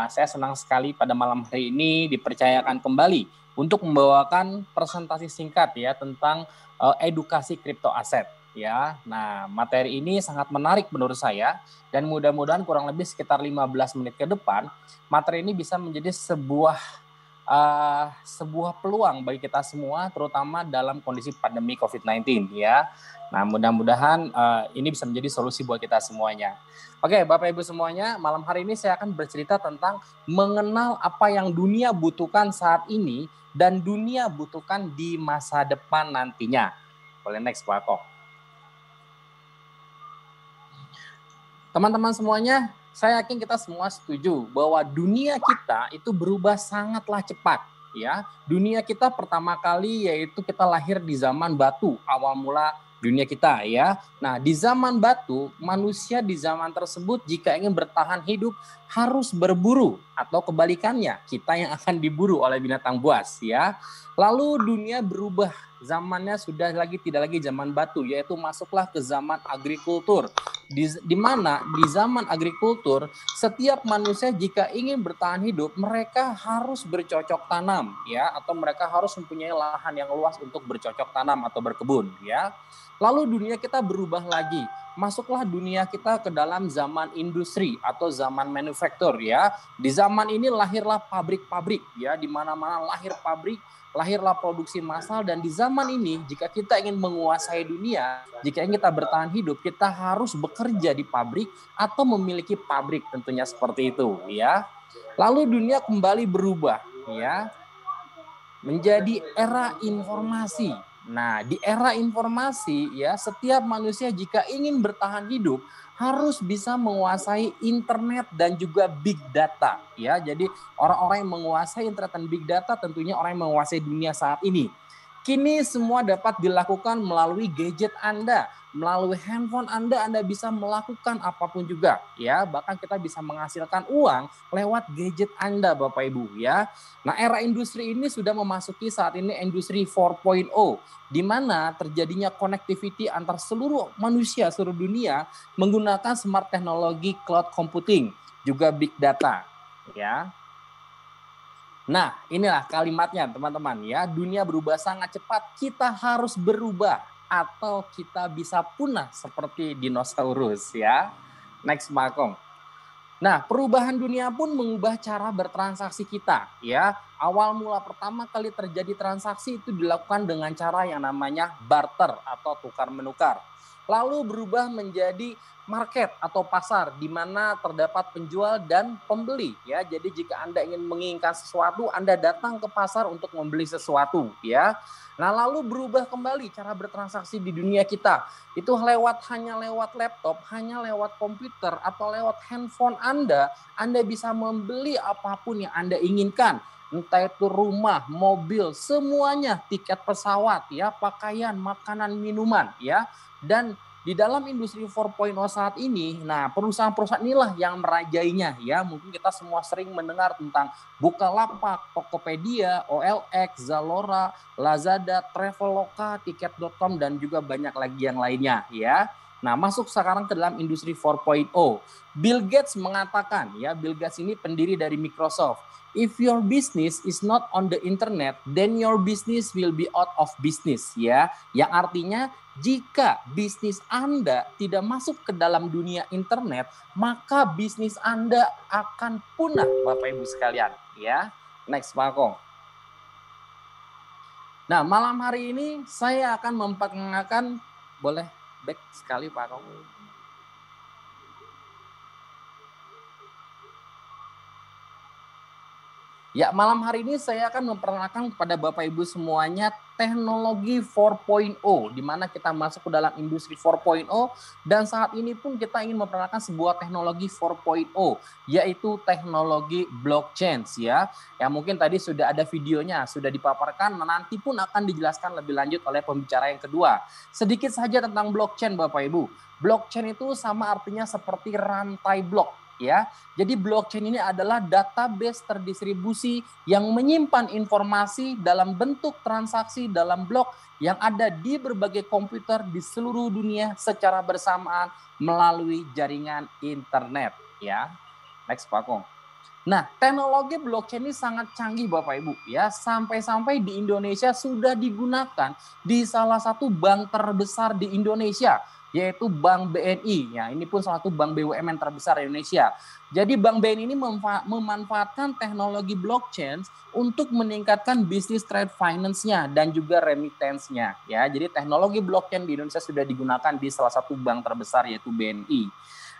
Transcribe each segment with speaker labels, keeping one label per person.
Speaker 1: Saya senang sekali pada malam hari ini dipercayakan kembali untuk membawakan presentasi singkat ya tentang edukasi kripto aset ya. Nah, materi ini sangat menarik menurut saya dan mudah-mudahan kurang lebih sekitar 15 menit ke depan materi ini bisa menjadi sebuah peluang bagi kita semua, terutama dalam kondisi pandemi COVID-19 ya. Nah, mudah-mudahan ini bisa menjadi solusi buat kita semuanya. Oke, Bapak Ibu semuanya, malam hari ini saya akan bercerita tentang mengenal apa yang dunia butuhkan saat ini dan dunia butuhkan di masa depan nantinya. Boleh next, Pak Kok. Teman-teman semuanya, saya yakin kita semua setuju bahwa dunia kita itu berubah sangatlah cepat ya. Dunia kita pertama kali yaitu kita lahir di zaman batu, awal mula dunia kita ya. Nah, di zaman batu, manusia di zaman tersebut jika ingin bertahan hidup harus berburu atau kebalikannya, kita yang akan diburu oleh binatang buas ya. Lalu dunia berubah, zamannya sudah tidak lagi zaman batu, yaitu masuklah ke zaman agrikultur. Di mana di zaman agrikultur setiap manusia jika ingin bertahan hidup mereka harus bercocok tanam ya, atau mereka harus mempunyai lahan yang luas untuk bercocok tanam atau berkebun ya. Lalu dunia kita berubah lagi, masuklah dunia kita ke dalam zaman industri atau zaman manufaktur ya. Di zaman ini lahirlah pabrik-pabrik ya, di mana-mana lahir pabrik, lahirlah produksi massal. Dan di zaman ini jika kita ingin menguasai dunia, jika ingin kita bertahan hidup, kita harus bekerja di pabrik atau memiliki pabrik, tentunya seperti itu ya. Lalu dunia kembali berubah ya menjadi era informasi. Nah, di era informasi ya, setiap manusia jika ingin bertahan hidup harus bisa menguasai internet dan juga big data ya. Jadi orang-orang yang menguasai internet dan big data tentunya orang yang menguasai dunia saat ini. Kini semua dapat dilakukan melalui gadget Anda, melalui handphone Anda bisa melakukan apapun juga ya. Bahkan kita bisa menghasilkan uang lewat gadget Anda Bapak Ibu ya. Nah, era industri ini sudah memasuki saat ini industri 4.0 di mana terjadinya connectivity antar seluruh manusia seluruh dunia menggunakan smart teknologi cloud computing, juga big data ya. Nah, inilah kalimatnya teman-teman ya, dunia berubah sangat cepat, kita harus berubah atau kita bisa punah seperti dinosaurus ya. Next Makong. Nah, perubahan dunia pun mengubah cara bertransaksi kita ya. Awal mula pertama kali terjadi transaksi itu dilakukan dengan cara yang namanya barter atau tukar menukar. Lalu berubah menjadi market atau pasar di mana terdapat penjual dan pembeli ya. Jadi jika Anda ingin menginginkan sesuatu, Anda datang ke pasar untuk membeli sesuatu ya. Nah, lalu berubah kembali cara bertransaksi di dunia kita. Itu hanya lewat laptop, hanya lewat komputer atau lewat handphone Anda bisa membeli apapun yang Anda inginkan. Entah itu rumah, mobil, semuanya, tiket pesawat ya, pakaian, makanan, minuman ya. Dan di dalam industri 4.0 saat ini, nah perusahaan-perusahaan inilah yang merajainya ya. Mungkin kita semua sering mendengar tentang Bukalapak, Tokopedia, OLX, Zalora, Lazada, Traveloka, Tiket.com dan juga banyak lagi yang lainnya ya. Nah, masuk sekarang ke dalam industri 4.0. Bill Gates mengatakan ya, Bill Gates ini pendiri dari Microsoft. If your business is not on the internet, then your business will be out of business ya. Yang artinya jika bisnis Anda tidak masuk ke dalam dunia internet, maka bisnis Anda akan punah Bapak Ibu sekalian ya. Next Pak Kong. Nah, malam hari ini saya akan memperkenalkan, boleh back sekali Pak Kong. Ya, malam hari ini saya akan memperkenalkan kepada Bapak Ibu semuanya teknologi 4.0, di mana kita masuk ke dalam industri 4.0 dan saat ini pun kita ingin memperkenalkan sebuah teknologi 4.0, yaitu teknologi blockchain ya. Yang mungkin tadi sudah ada videonya, sudah dipaparkan, nanti pun akan dijelaskan lebih lanjut oleh pembicara yang kedua. Sedikit saja tentang blockchain Bapak Ibu. Blockchain itu sama artinya seperti rantai blok. Ya, jadi blockchain ini adalah database terdistribusi yang menyimpan informasi dalam bentuk transaksi dalam blok yang ada di berbagai komputer di seluruh dunia secara bersamaan melalui jaringan internet. Ya, next Pak Kong. Nah, teknologi blockchain ini sangat canggih Bapak Ibu ya, sampai-sampai di Indonesia sudah digunakan di salah satu bank terbesar di Indonesia, yaitu Bank BNI. Ya, ini pun salah satu bank BUMN terbesar di Indonesia. Jadi Bank BNI ini memanfaatkan teknologi blockchain untuk meningkatkan bisnis trade finance-nya dan juga remittance-nya. Ya, jadi teknologi blockchain di Indonesia sudah digunakan di salah satu bank terbesar yaitu BNI.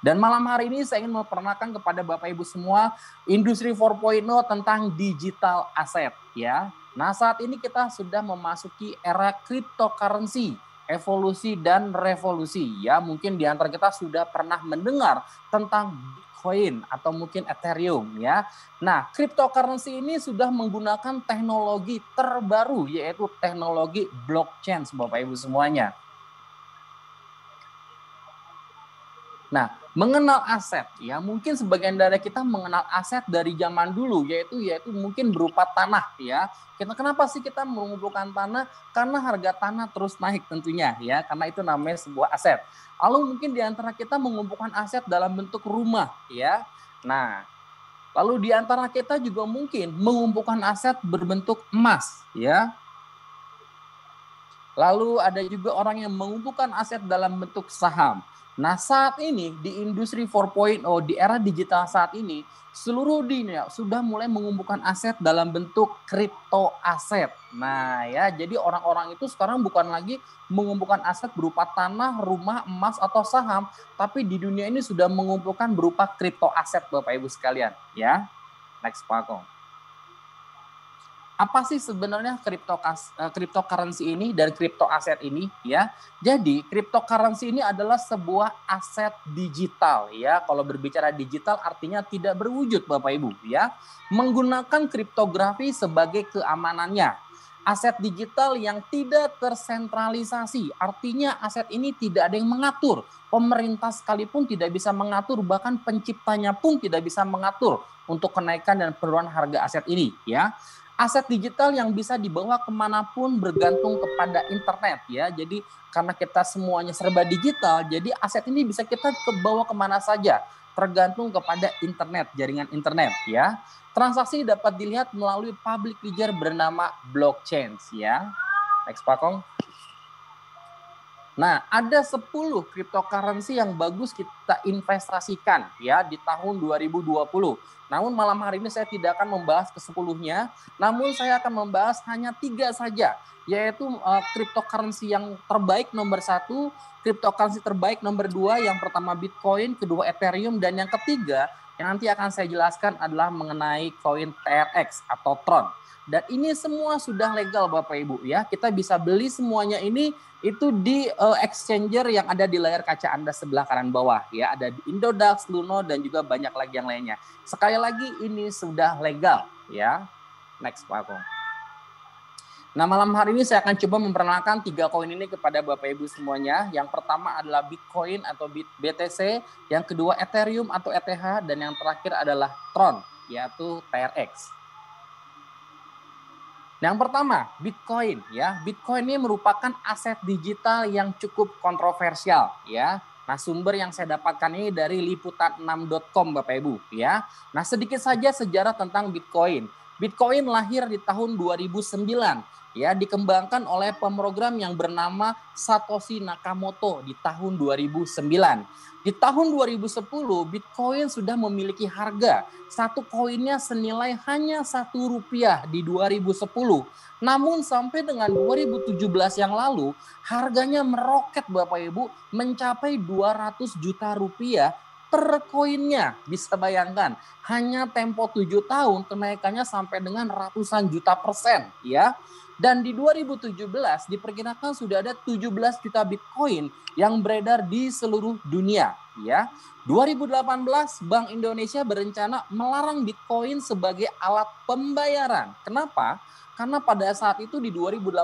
Speaker 1: Dan malam hari ini saya ingin memperkenalkan kepada Bapak Ibu semua industri 4.0 tentang digital asset ya. Nah, saat ini kita sudah memasuki era cryptocurrency, evolusi dan revolusi ya. Mungkin di antara kita sudah pernah mendengar tentang Bitcoin atau mungkin Ethereum ya. Nah, cryptocurrency ini sudah menggunakan teknologi terbaru yaitu teknologi blockchain Bapak Ibu semuanya. Nah, mengenal aset ya, mungkin sebagian dari kita mengenal aset dari zaman dulu yaitu mungkin berupa tanah ya. Kenapa sih kita mengumpulkan tanah? Karena harga tanah terus naik tentunya ya, karena itu namanya sebuah aset. Lalu mungkin di antara kita mengumpulkan aset dalam bentuk rumah ya. Nah, lalu di antara kita juga mungkin mengumpulkan aset berbentuk emas ya. Lalu ada juga orang yang mengumpulkan aset dalam bentuk saham. Nah, saat ini di industri 4.0 di era digital saat ini seluruh dunia sudah mulai mengumpulkan aset dalam bentuk kripto aset. Nah, ya, jadi orang-orang itu sekarang bukan lagi mengumpulkan aset berupa tanah, rumah, emas atau saham, tapi di dunia ini sudah mengumpulkan berupa kripto aset Bapak Ibu sekalian, ya. Next Pak Kong. Apa sih sebenarnya cryptocurrency ini dan crypto aset ini ya? Jadi cryptocurrency ini adalah sebuah aset digital ya. Kalau berbicara digital artinya tidak berwujud Bapak Ibu ya. Menggunakan kriptografi sebagai keamanannya. Aset digital yang tidak tersentralisasi. Artinya aset ini tidak ada yang mengatur. Pemerintah sekalipun tidak bisa mengatur, bahkan penciptanya pun tidak bisa mengatur untuk kenaikan dan penurunan harga aset ini ya. Aset digital yang bisa dibawa kemanapun bergantung kepada internet ya. Jadi karena kita semuanya serba digital, jadi aset ini bisa kita bawa kemana saja tergantung kepada internet, jaringan internet ya. Transaksi dapat dilihat melalui public ledger bernama blockchain ya. Next Pak Kong. Nah, ada 10 cryptocurrency yang bagus kita investasikan ya di tahun 2020. Namun malam hari ini saya tidak akan membahas ke-10-nya, namun saya akan membahas hanya 3 saja, yaitu cryptocurrency yang terbaik nomor 1, cryptocurrency terbaik nomor 2, yang pertama Bitcoin, kedua Ethereum, dan yang ketiga yang nanti akan saya jelaskan adalah mengenai koin TRX atau Tron. Dan ini semua sudah legal Bapak Ibu ya. Kita bisa beli semuanya ini itu di exchanger yang ada di layar kaca Anda sebelah kanan bawah ya. Ada di Indodax, Luno dan juga banyak lagi yang lainnya. Sekali lagi ini sudah legal ya. Next Pak Kong. Nah, malam hari ini saya akan coba memperkenalkan 3 koin ini kepada Bapak Ibu semuanya. Yang pertama adalah Bitcoin atau BTC, yang kedua Ethereum atau ETH, dan yang terakhir adalah Tron yaitu TRX. Yang pertama, Bitcoin ya. Bitcoin ini merupakan aset digital yang cukup kontroversial ya. Nah, sumber yang saya dapatkan ini dari liputan6.com Bapak Ibu ya. Nah, sedikit saja sejarah tentang Bitcoin. Bitcoin lahir di tahun 2009 ya, dikembangkan oleh pemrogram yang bernama Satoshi Nakamoto di tahun 2009. Di tahun 2010, Bitcoin sudah memiliki harga satu koinnya senilai hanya Rp1 di 2010. Namun sampai dengan 2017 yang lalu, harganya meroket Bapak Ibu mencapai 200 juta rupiah per koinnya. Bisa bayangkan, hanya tempo 7 tahun kenaikannya sampai dengan ratusan juta persen ya. Dan di 2017 diperkirakan sudah ada 17 juta Bitcoin yang beredar di seluruh dunia ya. 2018 Bank Indonesia berencana melarang Bitcoin sebagai alat pembayaran. Kenapa? Karena pada saat itu di 2018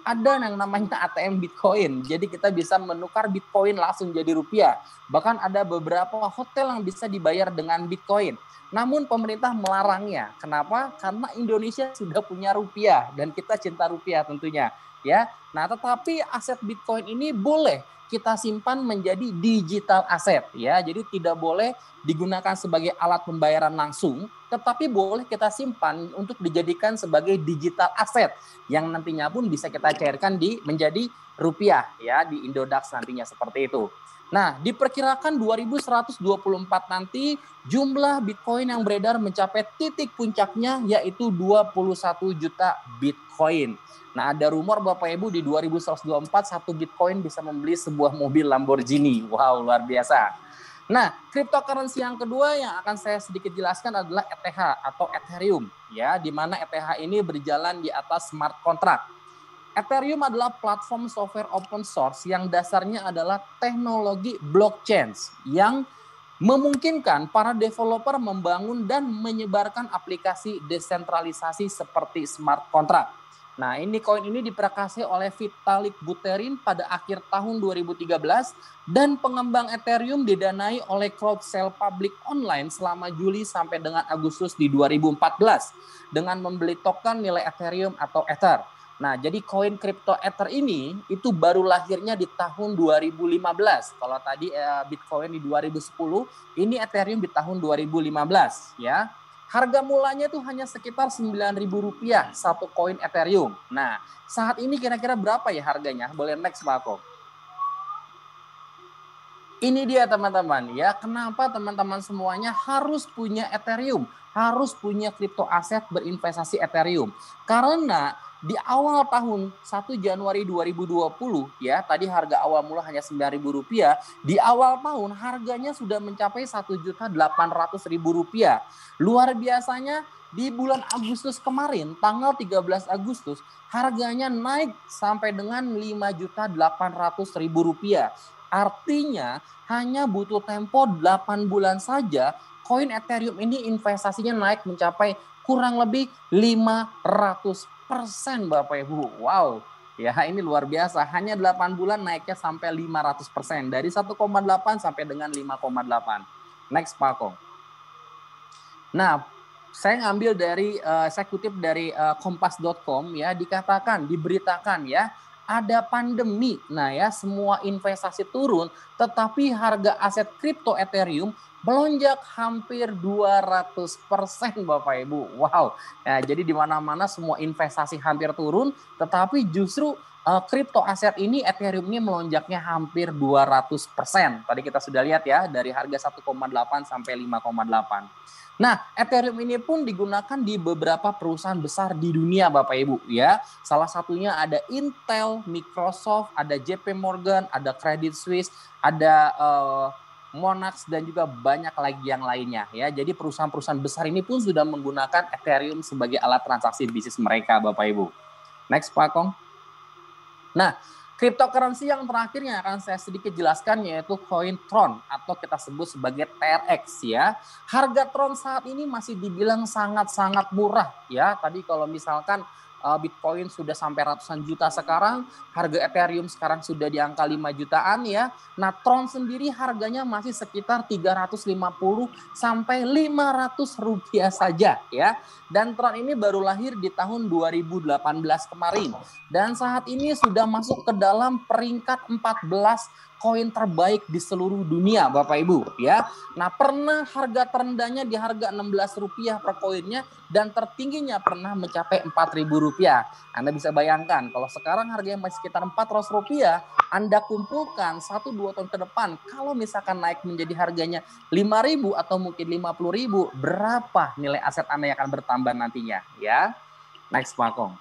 Speaker 1: ada yang namanya ATM Bitcoin. Jadi kita bisa menukar Bitcoin langsung jadi rupiah. Bahkan ada beberapa hotel yang bisa dibayar dengan Bitcoin. Namun pemerintah melarangnya. Kenapa? Karena Indonesia sudah punya rupiah dan kita cinta rupiah tentunya. ya. Nah, tetapi aset Bitcoin ini boleh kita simpan menjadi digital aset, ya. Jadi tidak boleh digunakan sebagai alat pembayaran langsung, tetapi boleh kita simpan untuk dijadikan sebagai digital aset yang nantinya pun bisa kita cairkan menjadi rupiah, ya, di Indodax nantinya seperti itu. Nah, diperkirakan 2124 nanti jumlah Bitcoin yang beredar mencapai titik puncaknya yaitu 21 juta Bitcoin. Nah, ada rumor Bapak Ibu di 2124 satu Bitcoin bisa membeli sebuah mobil Lamborghini. Wow, luar biasa. Nah, cryptocurrency yang kedua yang akan saya sedikit jelaskan adalah ETH atau Ethereum, ya, di mana ETH ini berjalan di atas smart contract. Ethereum adalah platform software open source yang dasarnya adalah teknologi blockchain yang memungkinkan para developer membangun dan menyebarkan aplikasi desentralisasi seperti smart contract. Nah, koin ini diprakarsai oleh Vitalik Buterin pada akhir tahun 2013 dan pengembang Ethereum didanai oleh Crowdsale Public Online selama Juli sampai dengan Agustus di 2014 dengan membeli token nilai Ethereum atau Ether. Nah, jadi koin kripto Ether ini itu baru lahirnya di tahun 2015. Kalau tadi Bitcoin di 2010, ini Ethereum di tahun 2015, ya. Harga mulanya itu hanya sekitar Rp9.000 satu koin Ethereum. Nah, saat ini kira-kira berapa ya harganya? Boleh next, Pak Ako. Ini dia teman-teman, ya. Kenapa teman-teman semuanya harus punya Ethereum, harus punya kripto aset berinvestasi Ethereum? Karena di awal tahun 1 Januari 2020, ya, tadi harga awal mula hanya Rp9.000, di awal tahun harganya sudah mencapai Rp1.800.000. Luar biasanya di bulan Agustus kemarin, tanggal 13 Agustus, harganya naik sampai dengan Rp5.800.000. Artinya hanya butuh tempo 8 bulan saja, koin Ethereum ini investasinya naik mencapai kurang lebih 500%, Bapak Ibu. Wow, ya ini luar biasa. Hanya 8 bulan naiknya sampai 500%. Dari 1,8 sampai dengan 5,8. Next, Pak Kong. Nah, saya ngambil dari, saya kutip dari kompas.com, ya, diberitakan ya, ada pandemi. Nah ya, semua investasi turun, tetapi harga aset kripto Ethereum melonjak hampir 200%, Bapak Ibu. Wow. Nah, jadi di mana-mana semua investasi hampir turun, tetapi justru kripto aset ini Ethereum ini melonjaknya hampir 200%. Tadi kita sudah lihat ya, dari harga 1,8 sampai 5,8. Nah, Ethereum ini pun digunakan di beberapa perusahaan besar di dunia, Bapak Ibu, ya. Salah satunya ada Intel, Microsoft, ada JP Morgan, ada Credit Suisse, ada Monax, dan juga banyak lagi yang lainnya, ya. Jadi perusahaan-perusahaan besar ini pun sudah menggunakan Ethereum sebagai alat transaksi bisnis mereka, Bapak Ibu. Next, Pak Kong. Nah, cryptocurrency yang terakhir yang akan saya sedikit jelaskan yaitu koin Tron atau kita sebut sebagai TRX, ya. Harga Tron saat ini masih dibilang sangat-sangat murah, ya. Tadi kalau misalkan Bitcoin sudah sampai ratusan juta sekarang, harga Ethereum sekarang sudah di angka 5 jutaan, ya. Nah, Tron sendiri harganya masih sekitar 350 sampai 500 rupiah saja, ya. Dan Tron ini baru lahir di tahun 2018 kemarin. Dan saat ini sudah masuk ke dalam peringkat 14 koin terbaik di seluruh dunia, Bapak Ibu, ya. Nah, pernah harga terendahnya di harga Rp16 per koinnya dan tertingginya pernah mencapai Rp4.000. Anda bisa bayangkan kalau sekarang harganya masih sekitar Rp400, Anda kumpulkan 1-2 tahun ke depan, kalau misalkan naik menjadi harganya Rp5.000 atau mungkin Rp50.000, berapa nilai aset Anda yang akan bertambah nantinya, ya. Next, Pak Kong.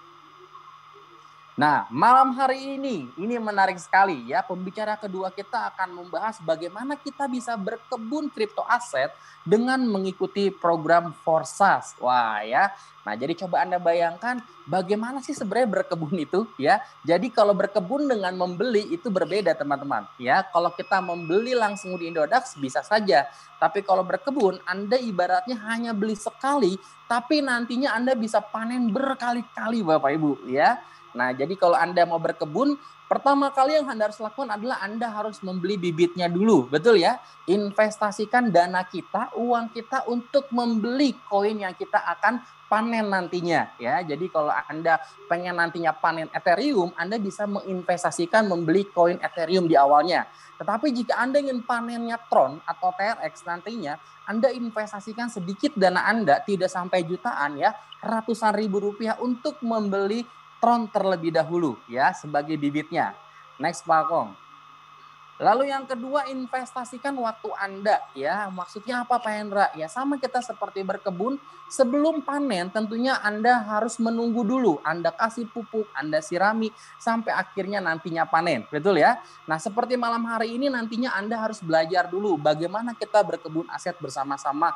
Speaker 1: Nah, malam hari ini menarik sekali, ya. Pembicara kedua kita akan membahas bagaimana kita bisa berkebun kripto aset dengan mengikuti program Forsas. Wah, ya. Nah, jadi coba Anda bayangkan bagaimana sih sebenarnya berkebun itu, ya. Jadi kalau berkebun dengan membeli itu berbeda, teman-teman, ya. Kalau kita membeli langsung di Indodax bisa saja, tapi kalau berkebun Anda ibaratnya hanya beli sekali, tapi nantinya Anda bisa panen berkali-kali, Bapak Ibu, ya. Nah, jadi kalau Anda mau berkebun, pertama kali yang Anda harus lakukan adalah Anda harus membeli bibitnya dulu. Betul ya? Investasikan dana kita, uang kita untuk membeli koin yang kita akan panen nantinya ya. Jadi kalau Anda pengen nantinya panen Ethereum, Anda bisa menginvestasikan membeli koin Ethereum di awalnya. Tetapi jika Anda ingin panennya Tron atau TRX nantinya, Anda investasikan sedikit dana Anda, tidak sampai jutaan ya, ratusan ribu rupiah untuk membeli Tron terlebih dahulu ya sebagai bibitnya. Next Pak Kong. Lalu yang kedua, investasikan waktu Anda ya. Maksudnya apa Pak Hendra? Ya sama kita seperti berkebun, sebelum panen tentunya Anda harus menunggu dulu. Anda kasih pupuk, Anda sirami sampai akhirnya nantinya panen. Betul ya? Nah, seperti malam hari ini nantinya Anda harus belajar dulu bagaimana kita berkebun aset bersama-sama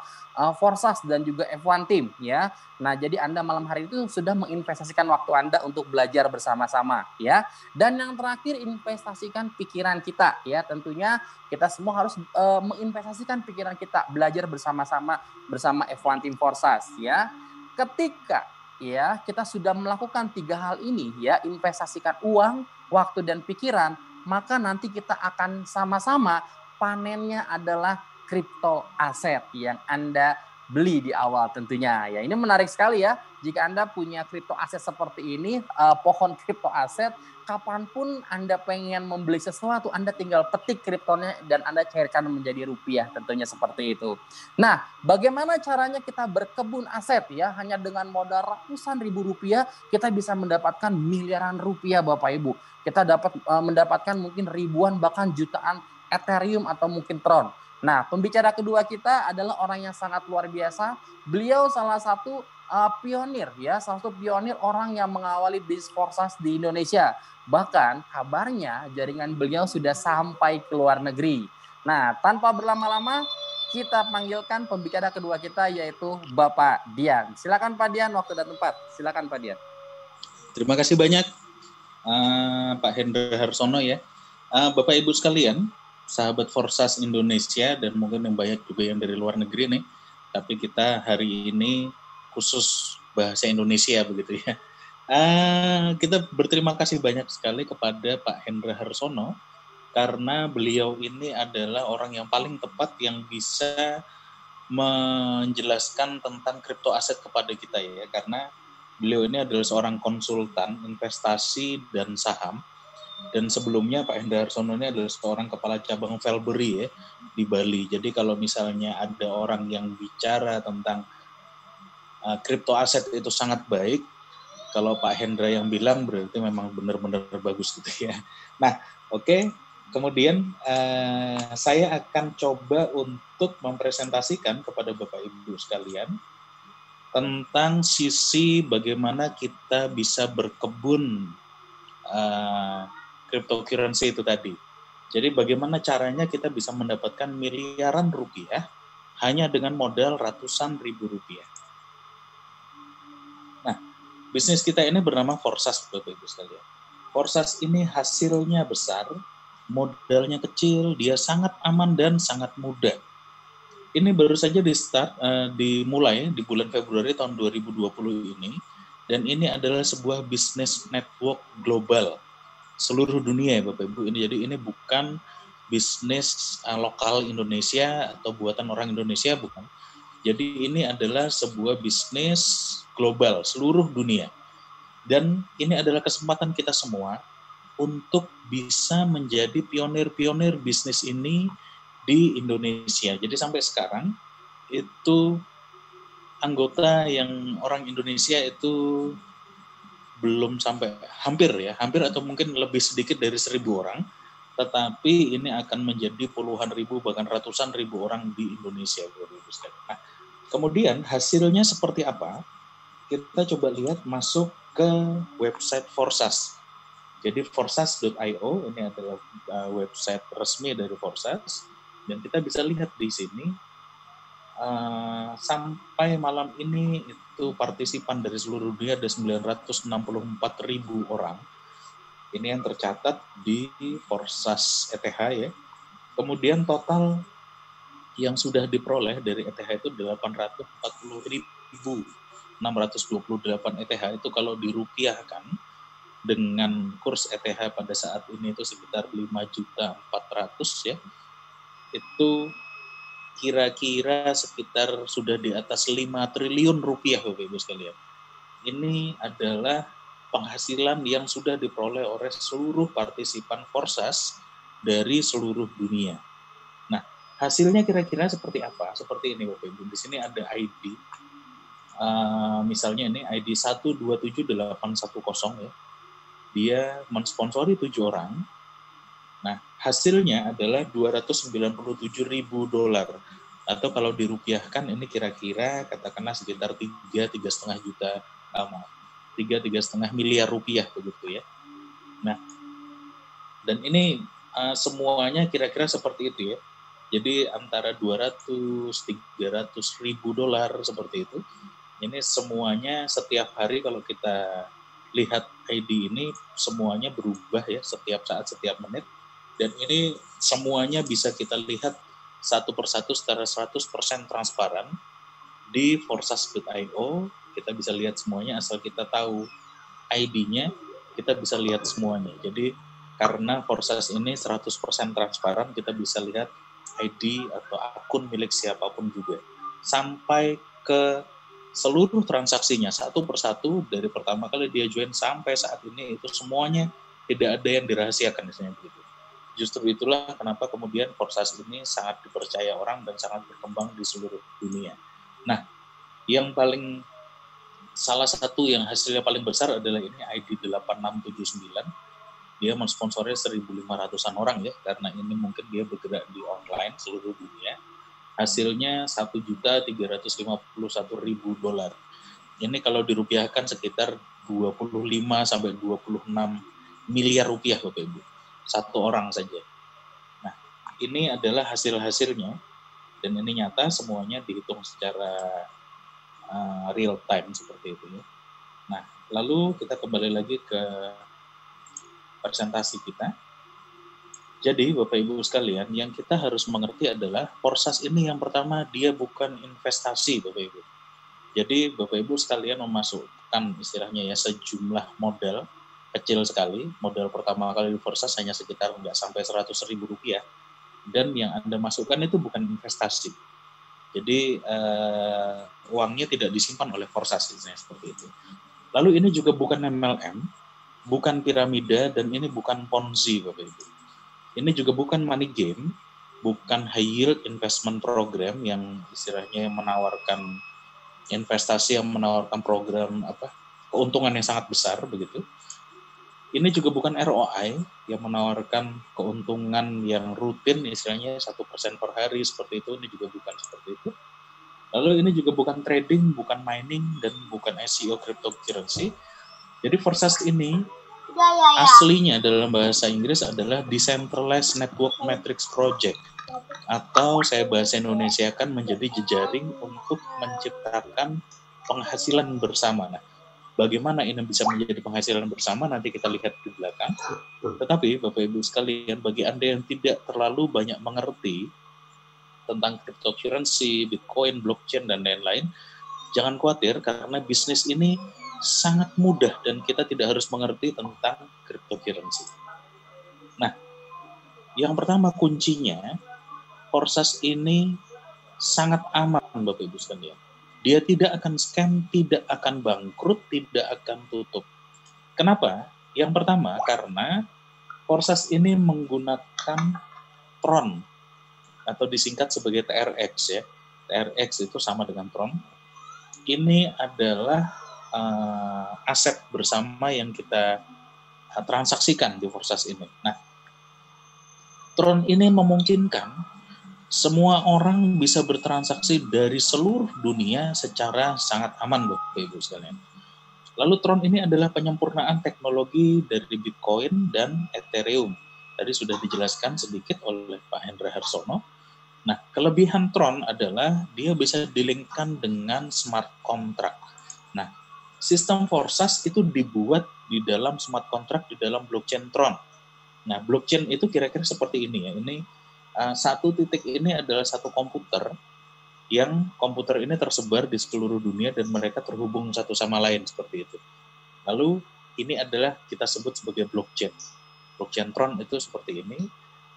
Speaker 1: Forsas dan juga F1 Team ya. Nah, jadi Anda malam hari itu sudah menginvestasikan waktu Anda untuk belajar bersama-sama ya. Dan yang terakhir, investasikan pikiran kita ya. Tentunya kita semua harus menginvestasikan pikiran kita, belajar bersama-sama bersama F1 Team Forsas ya. Ketika ya kita sudah melakukan 3 hal ini ya, investasikan uang, waktu dan pikiran, maka nanti kita akan sama-sama panennya adalah kripto aset yang Anda beli di awal tentunya ya. Ini menarik sekali ya. Jika Anda punya kripto aset seperti ini, pohon kripto aset, kapanpun Anda pengen membeli sesuatu, Anda tinggal petik kriptonya dan Anda cairkan menjadi rupiah, tentunya seperti itu. Nah, bagaimana caranya kita berkebun aset ya? Hanya dengan modal ratusan ribu rupiah, kita bisa mendapatkan miliaran rupiah Bapak Ibu. Kita dapat mendapatkan mungkin ribuan bahkan jutaan Ethereum atau mungkin Tron. Nah, pembicara kedua kita adalah orang yang sangat luar biasa. Beliau salah satu pionir ya, salah satu pionir orang yang mengawali bisnis Forsas di Indonesia. Bahkan kabarnya jaringan beliau sudah sampai ke luar negeri. Nah, tanpa berlama-lama kita panggilkan pembicara kedua kita yaitu Bapak Dian. Silakan Pak Dian, waktu dan tempat. Silakan Pak Dian.
Speaker 2: Terima kasih banyak Pak Hendra Harsono ya. Bapak Ibu sekalian, sahabat Forsas Indonesia dan mungkin yang banyak juga yang dari luar negeri nih. Tapi kita hari ini khusus bahasa Indonesia begitu ya. Kita berterima kasih banyak sekali kepada Pak Hendra Harsono karena beliau ini adalah orang yang paling tepat yang bisa menjelaskan tentang kripto aset kepada kita ya. Karena beliau ini adalah seorang konsultan investasi dan saham. Dan sebelumnya Pak Hendra Harsono ini adalah seorang kepala cabang Velbury ya di Bali. Jadi kalau misalnya ada orang yang bicara tentang kripto aset itu sangat baik, kalau Pak Hendra yang bilang berarti memang benar-benar bagus gitu ya. Nah, oke. Kemudian saya akan coba untuk mempresentasikan kepada Bapak Ibu sekalian tentang sisi bagaimana kita bisa berkebun cryptocurrency itu tadi. Jadi bagaimana caranya kita bisa mendapatkan miliaran rupiah hanya dengan modal ratusan ribu rupiah. Nah, bisnis kita ini bernama Forsas, Bapak Ibu sekalian. Forsas ini hasilnya besar, modalnya kecil, dia sangat aman dan sangat mudah. Ini baru saja dimulai di bulan Februari tahun 2020 ini, dan ini adalah sebuah bisnis network global seluruh dunia ya Bapak Ibu. Jadi ini bukan bisnis lokal Indonesia atau buatan orang Indonesia, bukan. Jadi ini adalah sebuah bisnis global seluruh dunia. Dan ini adalah kesempatan kita semua untuk bisa menjadi pionir-pionir bisnis ini di Indonesia. Jadi sampai sekarang itu anggota yang orang Indonesia itu belum sampai hampir atau mungkin lebih sedikit dari 1.000 orang, tetapi ini akan menjadi puluhan ribu bahkan ratusan ribu orang di Indonesia. Nah, kemudian hasilnya seperti apa? Kita coba lihat, masuk ke website Forsas. Jadi forsas.io ini adalah website resmi dari Forsas, dan kita bisa lihat di sini sampai malam ini itu partisipan dari seluruh dunia ada 964.000 orang. Ini yang tercatat di Forsas ETH ya. Kemudian total yang sudah diperoleh dari ETH itu 840.628 ETH. Itu kalau dirupiahkan dengan kurs ETH pada saat ini itu sekitar 5.400.000 ya, itu kira-kira sekitar sudah di atas 5 triliun rupiah Bapak Ibu sekalian. Ini adalah penghasilan yang sudah diperoleh oleh seluruh partisipan Forsas dari seluruh dunia. Nah, hasilnya kira-kira seperti apa? Seperti ini Bapak Ibu. Di sini ada ID. Misalnya ini ID 127810 ya. Dia mensponsori 7 orang. Nah, hasilnya adalah $297.000 atau kalau dirupiahkan ini kira-kira katakanlah sekitar 3,5 juta, 3,5 miliar rupiah begitu ya. Nah, dan ini semuanya kira-kira seperti itu ya. Jadi antara 200-300 ribu dolar seperti itu. Ini semuanya setiap hari kalau kita lihat ID ini semuanya berubah ya setiap saat, setiap menit. Dan ini semuanya bisa kita lihat satu persatu secara 100% transparan di Forsas.io. Kita bisa lihat semuanya asal kita tahu ID-nya, kita bisa lihat semuanya. Jadi karena Forsas ini 100% transparan, kita bisa lihat ID atau akun milik siapapun juga. Sampai ke seluruh transaksinya satu persatu dari pertama kali dia join sampai saat ini itu semuanya tidak ada yang dirahasiakan misalnya begitu. Justru itulah kenapa kemudian Forsas ini sangat dipercaya orang dan sangat berkembang di seluruh dunia. Nah, yang paling salah satu yang hasilnya paling besar adalah ini ID 8679. Dia mensponsori 1.500-an orang ya, karena ini mungkin dia bergerak di online seluruh dunia. Hasilnya $1.351.000. Ini kalau dirupiahkan sekitar 25-26 miliar rupiah Bapak Ibu. Satu orang saja. Nah, ini adalah hasil-hasilnya dan ini nyata semuanya dihitung secara real time seperti itu ya. Nah, lalu kita kembali lagi ke presentasi kita. Jadi Bapak Ibu sekalian, yang kita harus mengerti adalah Forsas ini yang pertama dia bukan investasi Bapak Ibu. Jadi Bapak Ibu sekalian memasukkan istilahnya ya sejumlah modal kecil sekali, modal pertama kali di Forsas hanya sekitar nggak sampai 100.000 rupiah, dan yang Anda masukkan itu bukan investasi. Jadi uangnya tidak disimpan oleh Forsas, seperti itu. Lalu ini juga bukan MLM, bukan piramida, dan ini bukan Ponzi Bapak Ibu. Ini juga bukan money game, bukan high yield investment program yang istilahnya menawarkan investasi yang menawarkan program keuntungan yang sangat besar begitu. Ini juga bukan ROI yang menawarkan keuntungan yang rutin, istilahnya 1% per hari seperti itu. Ini juga bukan seperti itu. Lalu ini juga bukan trading, bukan mining, dan bukan SEO cryptocurrency. Jadi Forsas ini aslinya dalam bahasa Inggris adalah Decentralized Network Matrix Project, atau saya bahasa Indonesiakan menjadi jejaring untuk menciptakan penghasilan bersama. Nah, bagaimana ini bisa menjadi penghasilan bersama nanti kita lihat di belakang. Tetapi Bapak Ibu sekalian, bagi Anda yang tidak terlalu banyak mengerti tentang cryptocurrency, Bitcoin, blockchain, dan lain-lain, jangan khawatir karena bisnis ini sangat mudah dan kita tidak harus mengerti tentang cryptocurrency. Nah, yang pertama kuncinya, Forsas ini sangat aman Bapak Ibu sekalian. Dia tidak akan scam, tidak akan bangkrut, tidak akan tutup. Kenapa? Yang pertama, karena Forsas ini menggunakan Tron, atau disingkat sebagai TRX ya. TRX itu sama dengan Tron. Ini adalah aset bersama yang kita transaksikan di Forsas ini. Nah, Tron ini memungkinkan semua orang bisa bertransaksi dari seluruh dunia secara sangat aman Bapak Ibu sekalian. Lalu Tron ini adalah penyempurnaan teknologi dari Bitcoin dan Ethereum. Tadi sudah dijelaskan sedikit oleh Pak Hendra Harsono. Nah, kelebihan Tron adalah dia bisa dilingkan dengan smart contract. Nah, sistem Forsas itu dibuat di dalam smart contract di dalam blockchain Tron. Nah, blockchain itu kira-kira seperti ini ya. Ini satu titik ini adalah satu komputer yang komputer ini tersebar di seluruh dunia dan mereka terhubung satu sama lain seperti itu. Lalu ini adalah kita sebut sebagai blockchain. Blockchain Tron itu seperti ini,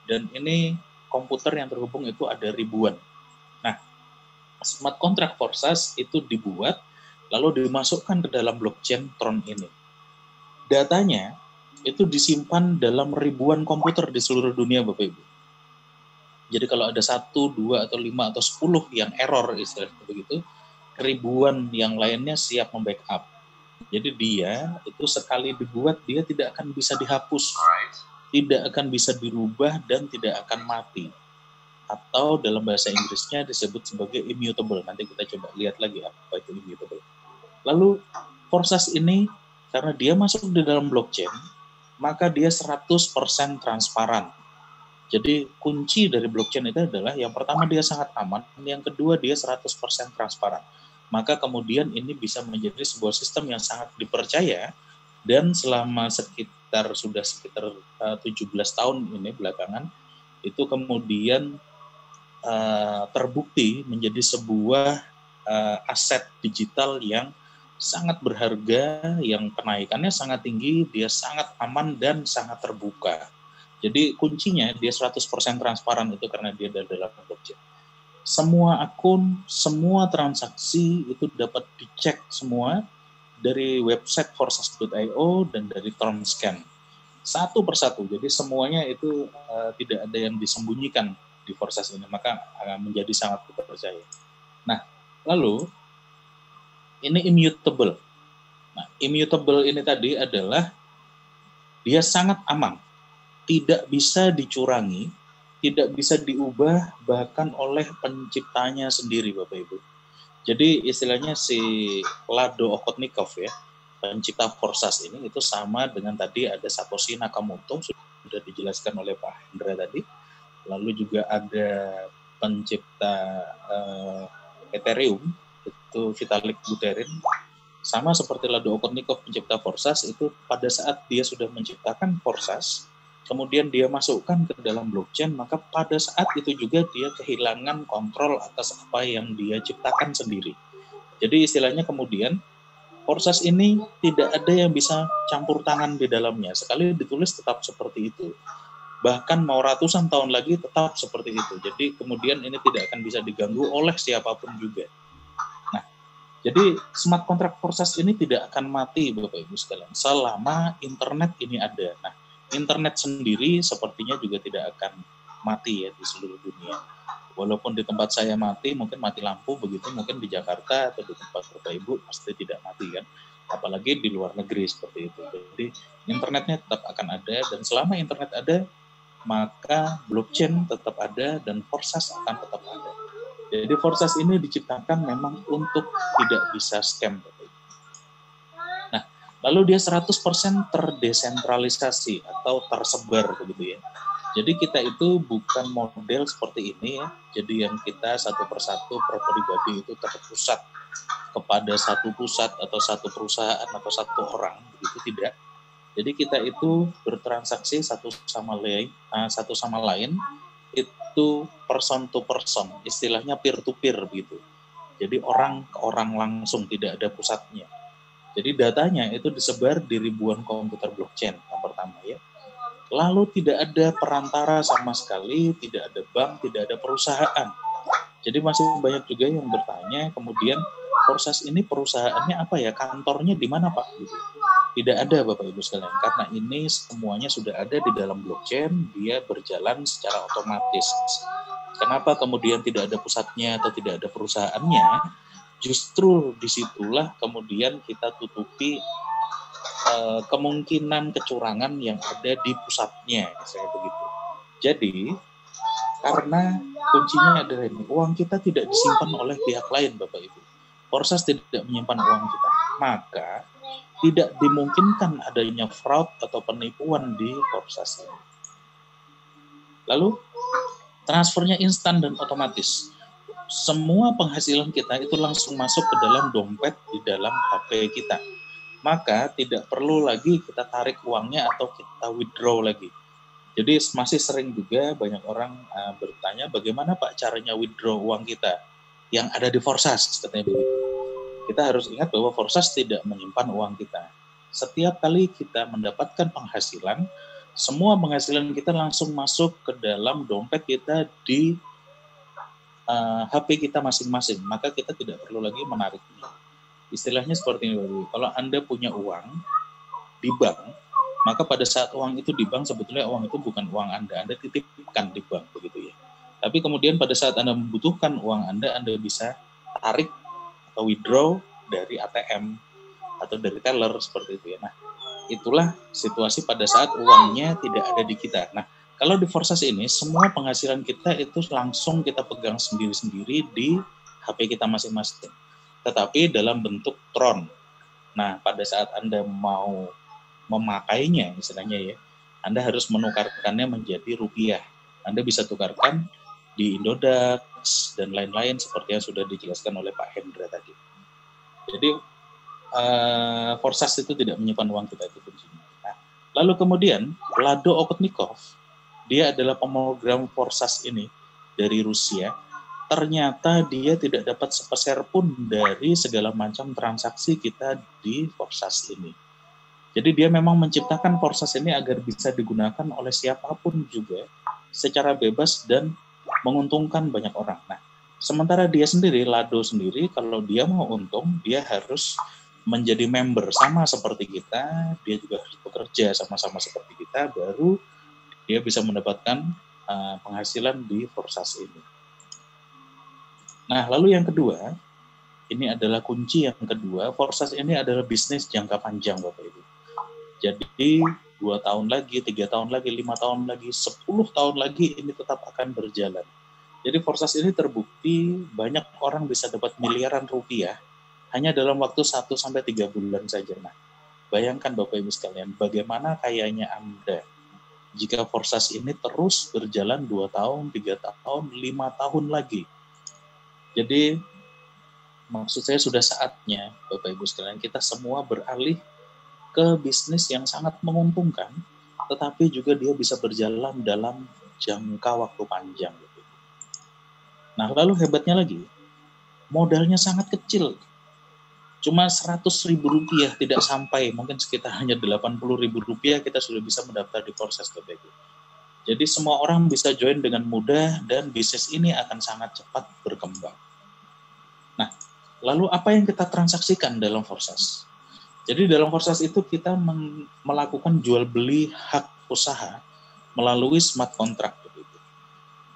Speaker 2: dan ini komputer yang terhubung itu ada ribuan. Nah, smart contract Forsas itu dibuat, lalu dimasukkan ke dalam blockchain Tron ini. Datanya itu disimpan dalam ribuan komputer di seluruh dunia, Bapak Ibu. Jadi kalau ada 1, 2, atau 5, atau 10 yang error, istilahnya begitu, ribuan yang lainnya siap membackup. Jadi dia itu sekali dibuat, dia tidak akan bisa dihapus, tidak akan bisa dirubah, dan tidak akan mati. Atau dalam bahasa Inggrisnya disebut sebagai immutable. Nanti kita coba lihat lagi apa itu immutable. Lalu Forsas ini, karena dia masuk di dalam blockchain, maka dia 100% transparan. Jadi kunci dari blockchain itu adalah yang pertama dia sangat aman, yang kedua dia 100% transparan. Maka kemudian ini bisa menjadi sebuah sistem yang sangat dipercaya, dan selama sekitar 17 tahun ini belakangan itu kemudian terbukti menjadi sebuah aset digital yang sangat berharga, yang kenaikannya sangat tinggi, dia sangat aman dan sangat terbuka. Jadi kuncinya dia 100% transparan itu karena dia ada dalam blockchain. Semua akun, semua transaksi itu dapat dicek semua dari website forsas.io dan dari TronScan. Satu persatu, jadi semuanya itu tidak ada yang disembunyikan di Forsas ini, maka menjadi sangat dipercaya. Nah, lalu ini immutable. Nah, immutable ini tadi adalah dia sangat aman. Tidak bisa dicurangi, tidak bisa diubah bahkan oleh penciptanya sendiri, Bapak Ibu. Jadi istilahnya si Lado Okhotnikov ya, pencipta Forsas ini itu sama dengan tadi ada Satoshi Nakamoto, sudah dijelaskan oleh Pak Hendra tadi. Lalu juga ada pencipta Ethereum, itu Vitalik Buterin. Sama seperti Lado Okhotnikov pencipta Forsas, itu pada saat dia sudah menciptakan Forsas, kemudian dia masukkan ke dalam blockchain, maka pada saat itu juga dia kehilangan kontrol atas apa yang dia ciptakan sendiri. Jadi istilahnya kemudian Forsas ini tidak ada yang bisa campur tangan di dalamnya. Sekali ditulis tetap seperti itu. Bahkan mau ratusan tahun lagi tetap seperti itu. Jadi kemudian ini tidak akan bisa diganggu oleh siapapun juga. Nah, jadi smart contract Forsas ini tidak akan mati, Bapak Ibu sekalian, selama internet ini ada. Nah, internet sendiri sepertinya juga tidak akan mati ya di seluruh dunia. Walaupun di tempat saya mati, mungkin mati lampu begitu, mungkin di Jakarta atau di tempat Bapak Ibu pasti tidak mati kan. Apalagi di luar negeri seperti itu. Jadi internetnya tetap akan ada, dan selama internet ada, maka blockchain tetap ada dan Forsas akan tetap ada. Jadi Forsas ini diciptakan memang untuk tidak bisa scam. Nah, lalu dia 100% terdesentralisasi atau tersebar begitu ya. Jadi kita itu bukan model seperti ini ya. Jadi yang kita satu persatu per pribadi itu terpusat kepada satu pusat atau satu perusahaan atau satu orang, begitu tidak. Jadi kita itu bertransaksi satu sama lain itu person to person, istilahnya peer to peer gitu. Jadi orang ke orang langsung, tidak ada pusatnya. Jadi datanya itu disebar di ribuan komputer blockchain yang pertama ya. Lalu tidak ada perantara sama sekali, tidak ada bank, tidak ada perusahaan. Jadi masih banyak juga yang bertanya, kemudian Forsas ini perusahaannya apa ya, kantornya di mana Pak? Gitu. Tidak ada Bapak Ibu sekalian, karena ini semuanya sudah ada di dalam blockchain, dia berjalan secara otomatis. Kenapa kemudian tidak ada pusatnya atau tidak ada perusahaannya? Justru disitulah kemudian kita tutupi kemungkinan kecurangan yang ada di pusatnya, saya begitu. Jadi karena kuncinya adalah ini, uang kita tidak disimpan oleh pihak lain Bapak Ibu. Forsas tidak menyimpan uang kita, maka tidak dimungkinkan adanya fraud atau penipuan di Forsas ini. Lalu transfernya instan dan otomatis. Semua penghasilan kita itu langsung masuk ke dalam dompet di dalam HP kita. Maka tidak perlu lagi kita tarik uangnya atau kita withdraw lagi. Jadi masih sering juga banyak orang bertanya, bagaimana Pak caranya withdraw uang kita yang ada di Forsas, katanya begitu. Kita harus ingat bahwa Forsas tidak menyimpan uang kita. Setiap kali kita mendapatkan penghasilan, semua penghasilan kita langsung masuk ke dalam dompet kita di HP kita masing-masing, maka kita tidak perlu lagi menariknya. Istilahnya seperti ini, Bapak. Kalau Anda punya uang di bank, maka pada saat uang itu di bank, sebetulnya uang itu bukan uang Anda titipkan di bank, begitu ya. Tapi kemudian pada saat Anda membutuhkan uang Anda bisa tarik atau withdraw dari ATM atau dari teller, seperti itu ya. Nah, itulah situasi pada saat uangnya tidak ada di kita. Nah, kalau di Forsas ini, semua penghasilan kita itu langsung kita pegang sendiri-sendiri di HP kita masing-masing. Tetapi dalam bentuk Tron. Nah, pada saat Anda mau memakainya, istilahnya ya, Anda harus menukarkannya menjadi rupiah. Anda bisa tukarkan di Indodax dan lain-lain seperti yang sudah dijelaskan oleh Pak Hendra tadi. Jadi, Forsas itu tidak menyimpan uang kita, itu kuncinya. Nah, lalu kemudian, Lado Okotnikov, dia adalah pemegang Forsas ini dari Rusia. Ternyata dia tidak dapat sepeser pun dari segala macam transaksi kita di Forsas ini. Jadi dia memang menciptakan Forsas ini agar bisa digunakan oleh siapapun juga secara bebas dan menguntungkan banyak orang. Nah, sementara dia sendiri, Lado sendiri, kalau dia mau untung, dia harus menjadi member sama seperti kita, dia juga harus bekerja sama-sama seperti kita, baru dia bisa mendapatkan penghasilan di Forsas ini. Nah, lalu yang kedua, ini adalah kunci yang kedua, Forsas ini adalah bisnis jangka panjang, Bapak Ibu. Jadi 2 tahun lagi, 3 tahun lagi, 5 tahun lagi, 10 tahun lagi ini tetap akan berjalan. Jadi Forsas ini terbukti banyak orang bisa dapat miliaran rupiah hanya dalam waktu 1-3 bulan saja. Nah, bayangkan Bapak Ibu sekalian, bagaimana kayanya Anda jika Forsas ini terus berjalan 2 tahun, 3 tahun, 5 tahun lagi. Jadi, maksud saya sudah saatnya, Bapak Ibu sekalian, kita semua beralih ke bisnis yang sangat menguntungkan, tetapi juga dia bisa berjalan dalam jangka waktu panjang. Nah, lalu hebatnya lagi, modalnya sangat kecil. Cuma Rp100.000, tidak sampai, mungkin sekitar hanya Rp80.000 kita sudah bisa mendaftar di Forsas, Bapak Ibu. Jadi semua orang bisa join dengan mudah dan bisnis ini akan sangat cepat berkembang. Nah, lalu apa yang kita transaksikan dalam Forsas? Jadi dalam Forsas itu kita melakukan jual beli hak usaha melalui smart contract.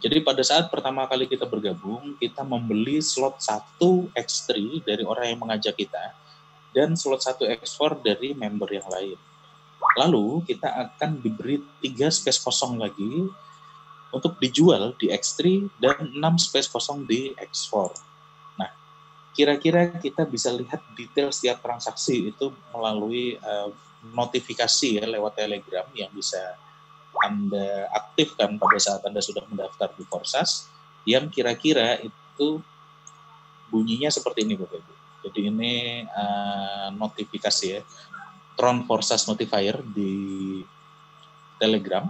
Speaker 2: Jadi pada saat pertama kali kita bergabung, kita membeli slot 1 X3 dari orang yang mengajak kita dan slot 1 X4 dari member yang lain. Lalu kita akan diberi 3 space kosong lagi untuk dijual di X3 dan 6 space kosong di X4. Nah, kira-kira kita bisa lihat detail setiap transaksi itu melalui notifikasi ya lewat Telegram yang bisa Anda aktifkan pada saat Anda sudah mendaftar di Forsas, yang kira-kira itu bunyinya seperti ini, Bapak Ibu. Jadi ini notifikasi ya, Tron Forsas Notifier di Telegram.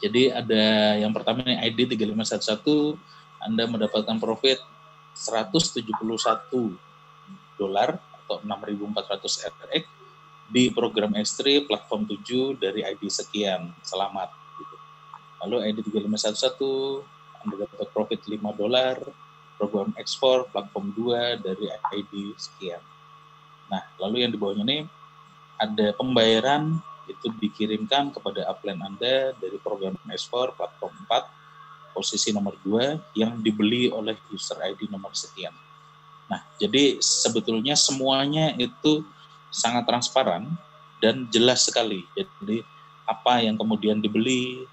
Speaker 2: Jadi ada yang pertama ini ID 3511, Anda mendapatkan profit $171 atau 6.400 RX di program X3 platform 7 dari ID sekian, selamat gitu. Lalu ID 3511 Anda dapat profit $5, program X4 platform 2 dari ID sekian. Nah, lalu yang di bawahnya ini ada pembayaran itu dikirimkan kepada upline Anda dari program X4 platform 4 posisi nomor 2 yang dibeli oleh user ID nomor sekian. Nah, jadi sebetulnya semuanya itu sangat transparan dan jelas sekali. Jadi apa yang kemudian dibeli,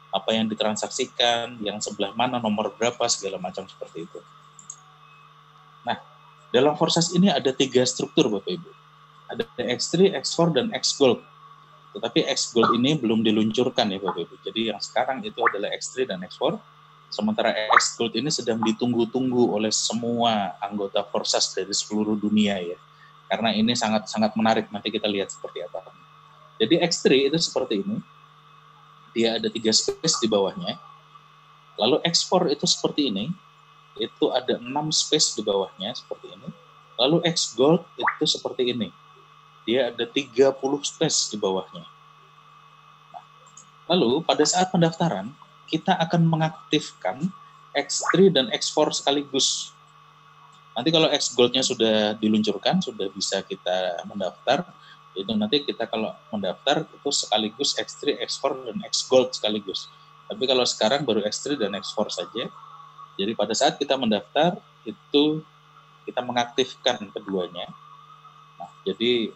Speaker 2: apa yang ditransaksikan, yang sebelah mana, nomor berapa, segala macam seperti itu. Nah, dalam Forsas ini ada 3 struktur, Bapak Ibu. Ada X3, X4, dan X-Gold. Tetapi X-Gold ini belum diluncurkan ya Bapak Ibu. Jadi yang sekarang itu adalah X3 dan X4. Sementara X-Gold ini sedang ditunggu-tunggu oleh semua anggota Forsas dari seluruh dunia ya. Karena ini sangat-sangat menarik, nanti kita lihat seperti apa. Jadi X3 itu seperti ini, dia ada 3 space di bawahnya. Lalu X4 itu seperti ini, itu ada 6 space di bawahnya seperti ini. Lalu X-Gold itu seperti ini, dia ada 30 space di bawahnya. Nah, lalu pada saat pendaftaran, kita akan mengaktifkan X3 dan X4 sekaligus. Nanti kalau X Gold-nya sudah diluncurkan, sudah bisa kita mendaftar, itu nanti kita kalau mendaftar itu sekaligus X3, X4, dan X Gold sekaligus. Tapi kalau sekarang baru X3 dan X4 saja. Jadi pada saat kita mendaftar, itu kita mengaktifkan keduanya. Nah, jadi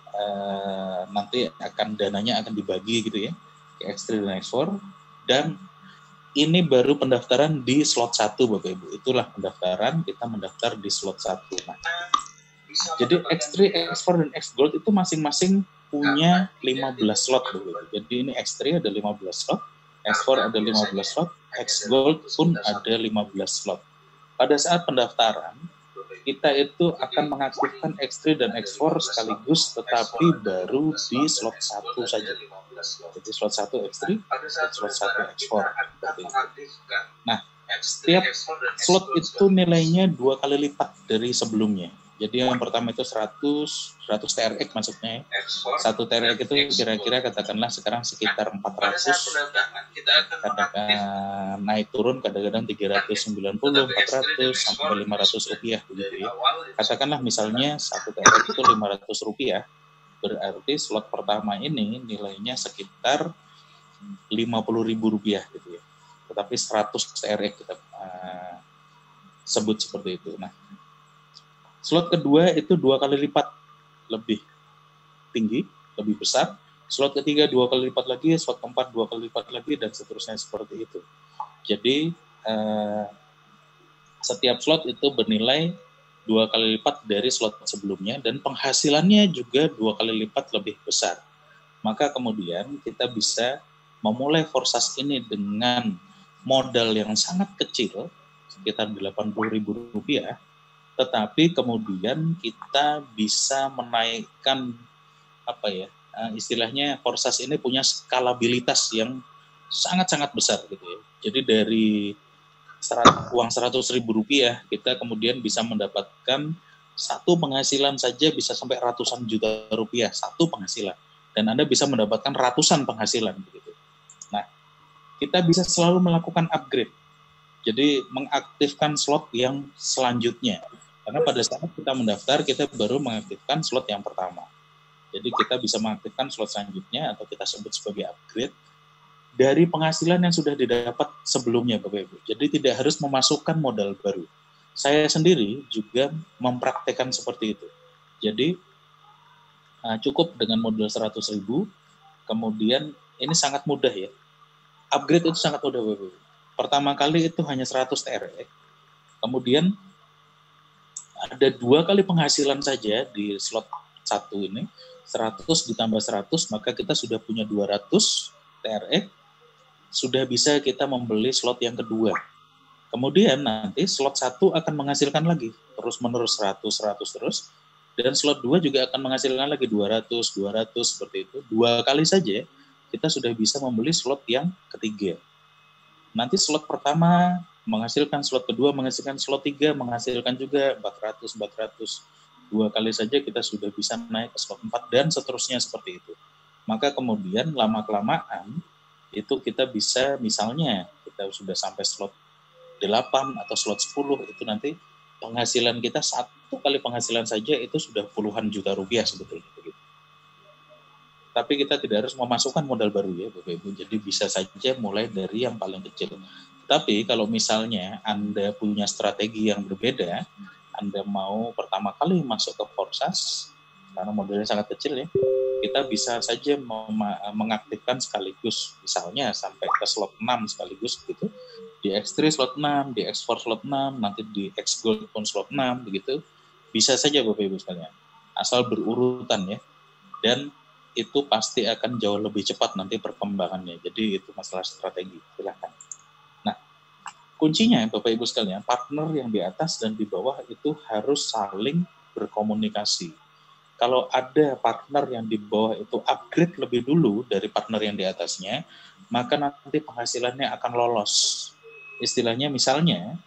Speaker 2: nanti dananya akan dibagi gitu ya, ke X3 dan X4, dan ini baru pendaftaran di slot 1 Bapak Ibu. Itulah pendaftaran, kita mendaftar di slot 1. Nah, jadi X3, X4, dan X Gold itu masing-masing punya 15 slot Bapak Ibu. Jadi ini X3 ada 15 slot, X4 ada 15 slot, X Gold pun ada 15 slot. Pada saat pendaftaran, kita itu akan mengaktifkan X3 dan X4 sekaligus, tetapi baru di slot 1 saja. Jadi slot 1 X3, dan slot 1 X4. Nah, setiap slot itu nilainya 2 kali lipat dari sebelumnya. Jadi yang pertama itu 100 TRX maksudnya. 1 TRX itu kira-kira katakanlah sekarang sekitar 400. Kadang naik turun, kadang-kadang 390, 400 sampai 500 rupiah begitu ya. Katakanlah misalnya 1 TRX itu 500 rupiah. Berarti slot pertama ini nilainya sekitar 50.000 rupiah gitu ya. Tetapi 100 TRX kita sebut seperti itu. Nah, slot kedua itu 2 kali lipat lebih tinggi, lebih besar. Slot ketiga 2 kali lipat lagi, slot keempat 2 kali lipat lagi, dan seterusnya seperti itu. Jadi setiap slot itu bernilai 2 kali lipat dari slot sebelumnya, dan penghasilannya juga 2 kali lipat lebih besar. Maka kemudian kita bisa memulai Forsas ini dengan modal yang sangat kecil, sekitar 80.000 rupiah, tetapi kemudian kita bisa menaikkan istilahnya Forsas ini punya skalabilitas yang sangat-sangat besar gitu ya. Jadi dari uang 100.000 rupiah kita kemudian bisa mendapatkan satu penghasilan saja bisa sampai ratusan juta rupiah, satu penghasilan, dan Anda bisa mendapatkan ratusan penghasilan begitu. Nah, kita bisa selalu melakukan upgrade, jadi mengaktifkan slot yang selanjutnya. Karena pada saat kita mendaftar, kita baru mengaktifkan slot yang pertama. Jadi kita bisa mengaktifkan slot selanjutnya, atau kita sebut sebagai upgrade, dari penghasilan yang sudah didapat sebelumnya, Bapak Ibu. Jadi tidak harus memasukkan modal baru. Saya sendiri juga mempraktekkan seperti itu. Jadi cukup dengan modal 100.000, kemudian ini sangat mudah ya. Upgrade itu sangat mudah, Bapak Ibu. Pertama kali itu hanya 100 TRX, kemudian ada 2 kali penghasilan saja di slot 1 ini, 100 ditambah 100, maka kita sudah punya 200 TRX, sudah bisa kita membeli slot yang kedua. Kemudian nanti slot 1 akan menghasilkan lagi, terus-menerus 100 terus, dan slot 2 juga akan menghasilkan lagi 200 seperti itu. 2 kali saja kita sudah bisa membeli slot yang ketiga. Nanti slot pertama menghasilkan, slot kedua menghasilkan, slot 3 menghasilkan juga 400. 2 kali saja kita sudah bisa naik ke slot 4 dan seterusnya seperti itu. Maka kemudian lama-kelamaan itu kita bisa, misalnya kita sudah sampai slot 8 atau slot 10, itu nanti penghasilan kita 1 kali penghasilan saja itu sudah puluhan juta rupiah sebetulnya. Tapi kita tidak harus memasukkan modal baru ya Bapak Ibu, jadi bisa saja mulai dari yang paling kecil. Tapi kalau misalnya Anda punya strategi yang berbeda, Anda mau pertama kali masuk ke Forsas, karena modalnya sangat kecil ya, kita bisa saja mengaktifkan sekaligus, misalnya sampai ke slot 6 sekaligus begitu, di X3 slot 6, di X4 slot 6, nanti di X Gold pun slot 6 begitu, bisa saja Bapak Ibu sekalian, asal berurutan ya, dan itu pasti akan jauh lebih cepat nanti perkembangannya. Jadi itu masalah strategi, silakan. Nah, kuncinya Bapak Ibu sekalian, partner yang di atas dan di bawah itu harus saling berkomunikasi. Kalau ada partner yang di bawah itu upgrade lebih dulu dari partner yang di atasnya, maka nanti penghasilannya akan lolos. Istilahnya misalnya,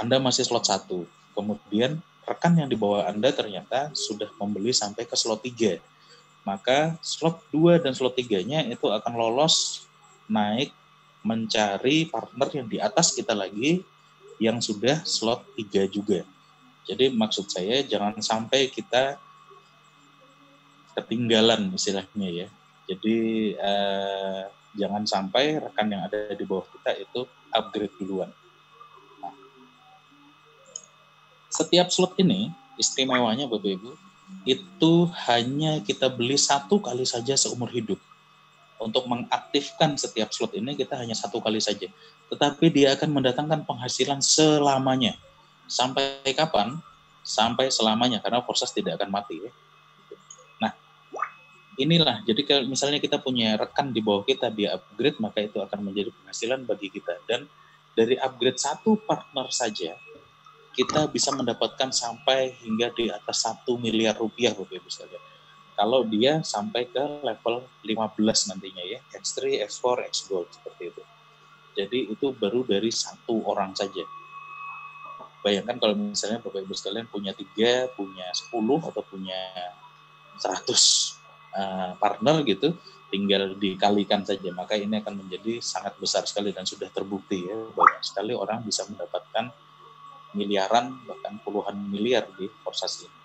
Speaker 2: Anda masih slot 1, kemudian rekan yang di bawah Anda ternyata sudah membeli sampai ke slot 3. Maka slot 2 dan slot 3-nya itu akan lolos naik mencari partner yang di atas kita lagi yang sudah slot 3 juga. Jadi maksud saya jangan sampai kita ketinggalan istilahnya ya. Jadi jangan sampai rekan yang ada di bawah kita itu upgrade duluan. Nah, setiap slot ini istimewanya Bapak Ibu itu hanya kita beli 1 kali saja seumur hidup. Untuk mengaktifkan setiap slot ini kita hanya 1 kali saja. Tetapi dia akan mendatangkan penghasilan selamanya. Sampai kapan? Sampai selamanya, karena Forsas tidak akan mati. Ya. Nah, inilah. Jadi kalau misalnya kita punya rekan di bawah kita, dia upgrade, maka itu akan menjadi penghasilan bagi kita. Dan dari upgrade 1 partner saja, kita bisa mendapatkan sampai hingga di atas 1 miliar rupiah, Bapak Ibu sekalian. Kalau dia sampai ke level 15 nantinya ya, X3, X4, X-Gold, seperti itu. Jadi itu baru dari 1 orang saja. Bayangkan kalau misalnya Bapak Ibu sekalian punya 3, punya 10, atau punya 100 partner gitu, tinggal dikalikan saja, maka ini akan menjadi sangat besar sekali dan sudah terbukti ya, banyak sekali orang bisa mendapatkan miliaran, bahkan puluhan miliar di Forsas ini.